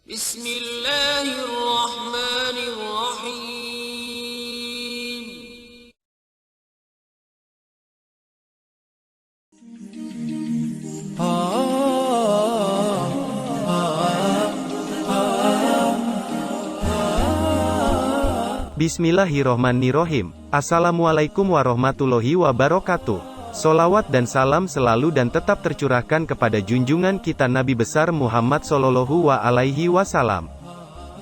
Bismillahirrahmanirrahim. Bismillahirrohmanirrohim. Assalamualaikum warahmatullahi wabarakatuh. Solawat dan salam selalu dan tetap tercurahkan kepada junjungan kita Nabi besar Muhammad Sallallahu Alaihi Wasallam.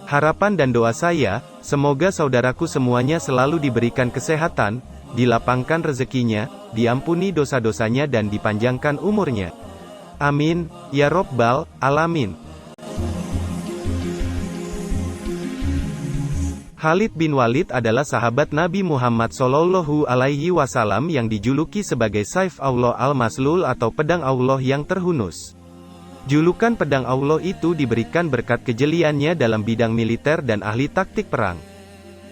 Harapan dan doa saya, semoga saudaraku semuanya selalu diberikan kesehatan, dilapangkan rezekinya, diampuni dosa-dosanya dan dipanjangkan umurnya. Amin, ya Rabbal Alamin. Khalid bin Walid adalah sahabat Nabi Muhammad Shallallahu Alaihi Wasallam yang dijuluki sebagai Saif Allah al-Maslul atau pedang Allah yang terhunus. Julukan pedang Allah itu diberikan berkat kejeliannya dalam bidang militer dan ahli taktik perang.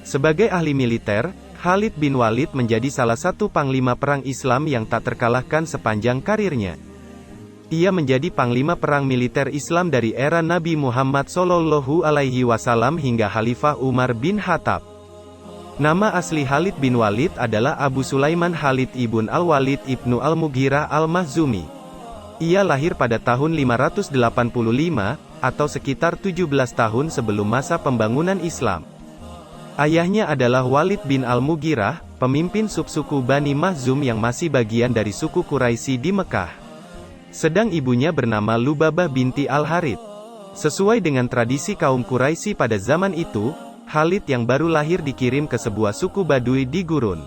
Sebagai ahli militer, Khalid bin Walid menjadi salah satu panglima perang Islam yang tak terkalahkan sepanjang karirnya. Ia menjadi panglima perang militer Islam dari era Nabi Muhammad Shallallahu Alaihi Wasallam hingga Khalifah Umar bin Khattab. Nama asli Khalid bin Walid adalah Abu Sulaiman Khalid ibn al-Walid ibnu al-Mughirah al-Makhzumi. Ia lahir pada tahun 585, atau sekitar 17 tahun sebelum masa pembangunan Islam. Ayahnya adalah Walid bin al-Mughirah, pemimpin subsuku Bani Makhzum yang masih bagian dari suku Quraisy di Mekah. Sedang ibunya bernama Lubabah binti Al-Harith. Sesuai dengan tradisi kaum Quraisy pada zaman itu, Khalid yang baru lahir dikirim ke sebuah suku Badui di gurun.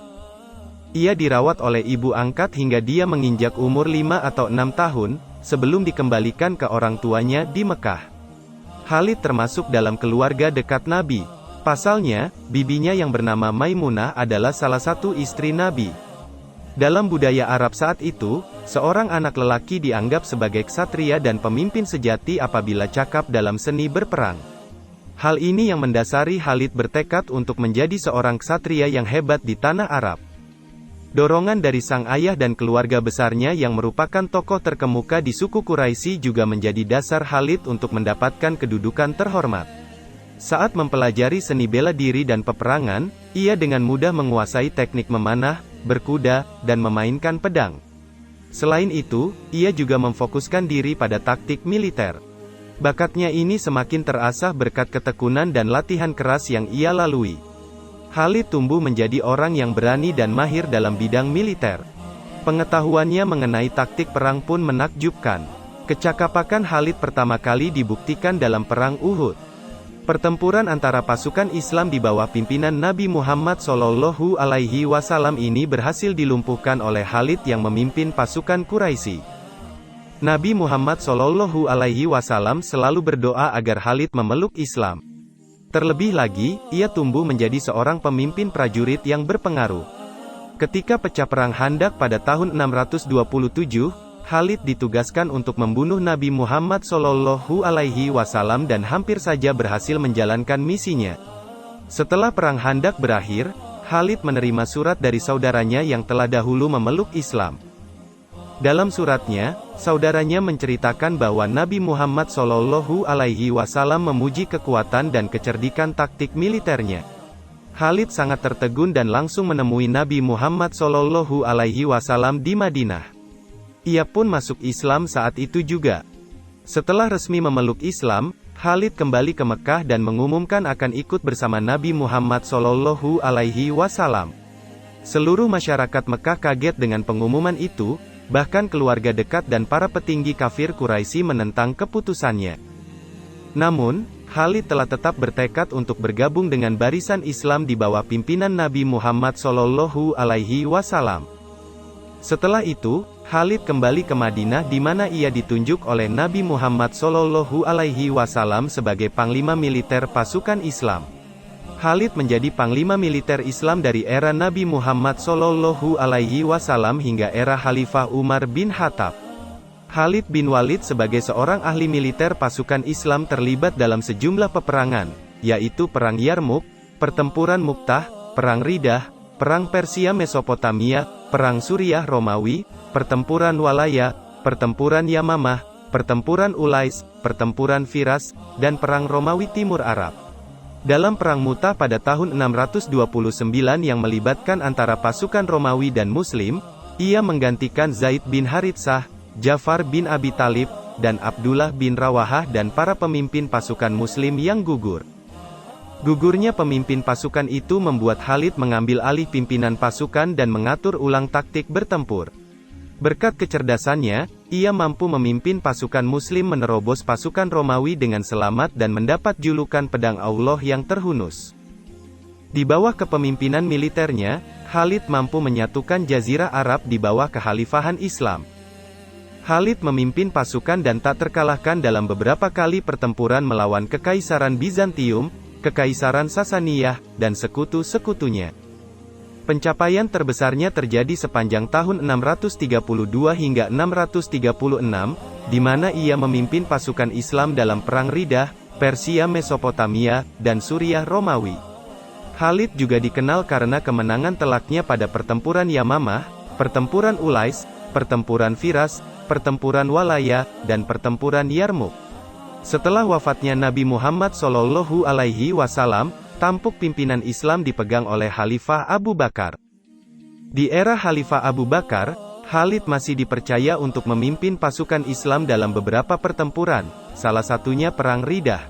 Ia dirawat oleh ibu angkat hingga dia menginjak umur 5 atau 6 tahun, sebelum dikembalikan ke orang tuanya di Mekah. Khalid termasuk dalam keluarga dekat Nabi. Pasalnya, bibinya yang bernama Maimunah adalah salah satu istri Nabi. Dalam budaya Arab saat itu, seorang anak lelaki dianggap sebagai ksatria dan pemimpin sejati apabila cakap dalam seni berperang. Hal ini yang mendasari Khalid bertekad untuk menjadi seorang ksatria yang hebat di tanah Arab. Dorongan dari sang ayah dan keluarga besarnya yang merupakan tokoh terkemuka di suku Quraisy juga menjadi dasar Khalid untuk mendapatkan kedudukan terhormat. Saat mempelajari seni bela diri dan peperangan, ia dengan mudah menguasai teknik memanah, berkuda, dan memainkan pedang. Selain itu, ia juga memfokuskan diri pada taktik militer. Bakatnya ini semakin terasah berkat ketekunan dan latihan keras yang ia lalui. Khalid tumbuh menjadi orang yang berani dan mahir dalam bidang militer. Pengetahuannya mengenai taktik perang pun menakjubkan. Kecakapan Khalid pertama kali dibuktikan dalam Perang Uhud. Pertempuran antara pasukan Islam di bawah pimpinan Nabi Muhammad Shallallahu Alaihi Wasallam ini berhasil dilumpuhkan oleh Khalid yang memimpin pasukan Quraisy. Nabi Muhammad Shallallahu Alaihi Wasallam selalu berdoa agar Khalid memeluk Islam. Terlebih lagi, ia tumbuh menjadi seorang pemimpin prajurit yang berpengaruh. Ketika pecah perang Khandaq pada tahun 627, Khalid ditugaskan untuk membunuh Nabi Muhammad Shallallahu Alaihi Wasallam dan hampir saja berhasil menjalankan misinya. Setelah perang Khandaq berakhir, Khalid menerima surat dari saudaranya yang telah dahulu memeluk Islam. Dalam suratnya, saudaranya menceritakan bahwa Nabi Muhammad Shallallahu Alaihi Wasallam memuji kekuatan dan kecerdikan taktik militernya. Khalid sangat tertegun dan langsung menemui Nabi Muhammad Shallallahu Alaihi Wasallam di Madinah. Ia pun masuk Islam saat itu juga. Setelah resmi memeluk Islam, Khalid kembali ke Mekah dan mengumumkan akan ikut bersama Nabi Muhammad Shallallahu Alaihi Wasallam. Seluruh masyarakat Mekah kaget dengan pengumuman itu, bahkan keluarga dekat dan para petinggi kafir Quraisy menentang keputusannya. Namun, Khalid telah tetap bertekad untuk bergabung dengan barisan Islam di bawah pimpinan Nabi Muhammad Shallallahu Alaihi Wasallam. Setelah itu, Khalid kembali ke Madinah di mana ia ditunjuk oleh Nabi Muhammad Shallallahu Alaihi Wasallam sebagai panglima militer pasukan Islam. Khalid menjadi panglima militer Islam dari era Nabi Muhammad Shallallahu Alaihi Wasallam hingga era Khalifah Umar bin Khattab. Khalid bin Walid sebagai seorang ahli militer pasukan Islam terlibat dalam sejumlah peperangan, yaitu Perang Yarmuk, Pertempuran Mu'tah, Perang Ridah, Perang Persia Mesopotamia, Perang Suriah Romawi, Pertempuran Walaya, Pertempuran Yamamah, pertempuran Ulais, pertempuran Firas, dan perang Romawi Timur Arab. Dalam perang Mu'tah pada tahun 629 yang melibatkan antara pasukan Romawi dan Muslim, ia menggantikan Zaid bin Haritsah, Ja'far bin Abi Thalib, dan Abdullah bin Rawahah dan para pemimpin pasukan Muslim yang gugur. Gugurnya pemimpin pasukan itu membuat Khalid mengambil alih pimpinan pasukan dan mengatur ulang taktik bertempur. Berkat kecerdasannya, ia mampu memimpin pasukan Muslim menerobos pasukan Romawi dengan selamat dan mendapat julukan Pedang Allah yang terhunus. Di bawah kepemimpinan militernya, Khalid mampu menyatukan Jazirah Arab di bawah kekhalifahan Islam. Khalid memimpin pasukan dan tak terkalahkan dalam beberapa kali pertempuran melawan Kekaisaran Bizantium, Kekaisaran Sasaniyah, dan sekutu-sekutunya. Pencapaian terbesarnya terjadi sepanjang tahun 632 hingga 636, di mana ia memimpin pasukan Islam dalam Perang Riddah, Persia Mesopotamia, dan Suriah Romawi. Khalid juga dikenal karena kemenangan telaknya pada pertempuran Yamamah, pertempuran Ulais, pertempuran Firas, pertempuran Walaya, dan pertempuran Yarmuk. Setelah wafatnya Nabi Muhammad SAW, tampuk pimpinan Islam dipegang oleh Khalifah Abu Bakar. Di era Khalifah Abu Bakar, Khalid masih dipercaya untuk memimpin pasukan Islam dalam beberapa pertempuran, salah satunya Perang Riddah.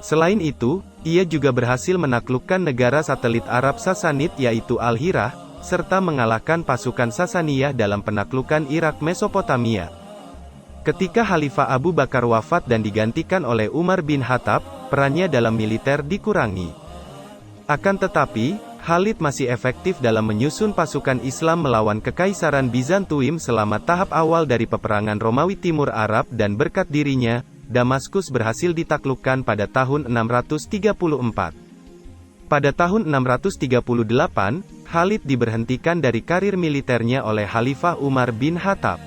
Selain itu, ia juga berhasil menaklukkan negara satelit Arab Sasanid yaitu Al-Hirah, serta mengalahkan pasukan Sasaniyah dalam penaklukan Irak Mesopotamia. Ketika Khalifah Abu Bakar wafat dan digantikan oleh Umar bin Khattab, perannya dalam militer dikurangi. Akan tetapi, Khalid masih efektif dalam menyusun pasukan Islam melawan Kekaisaran Bizantium selama tahap awal dari peperangan Romawi Timur Arab dan berkat dirinya, Damaskus berhasil ditaklukkan pada tahun 634. Pada tahun 638, Khalid diberhentikan dari karir militernya oleh Khalifah Umar bin Khattab.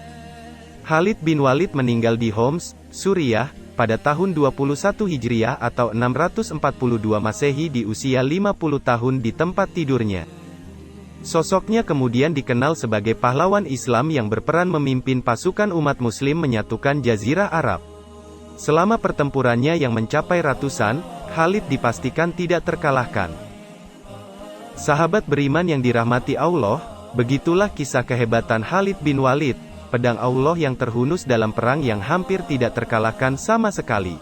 Khalid bin Walid meninggal di Homs, Suriah, pada tahun 21 Hijriah atau 642 Masehi di usia 50 tahun di tempat tidurnya. Sosoknya kemudian dikenal sebagai pahlawan Islam yang berperan memimpin pasukan umat Muslim menyatukan Jazirah Arab. Selama pertempurannya yang mencapai ratusan, Khalid dipastikan tidak terkalahkan. Sahabat beriman yang dirahmati Allah, begitulah kisah kehebatan Khalid bin Walid, pedang Allah yang terhunus dalam perang yang hampir tidak terkalahkan sama sekali.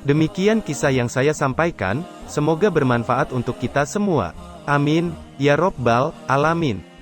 Demikian kisah yang saya sampaikan, semoga bermanfaat untuk kita semua. Amin, ya Rabbal Alamin.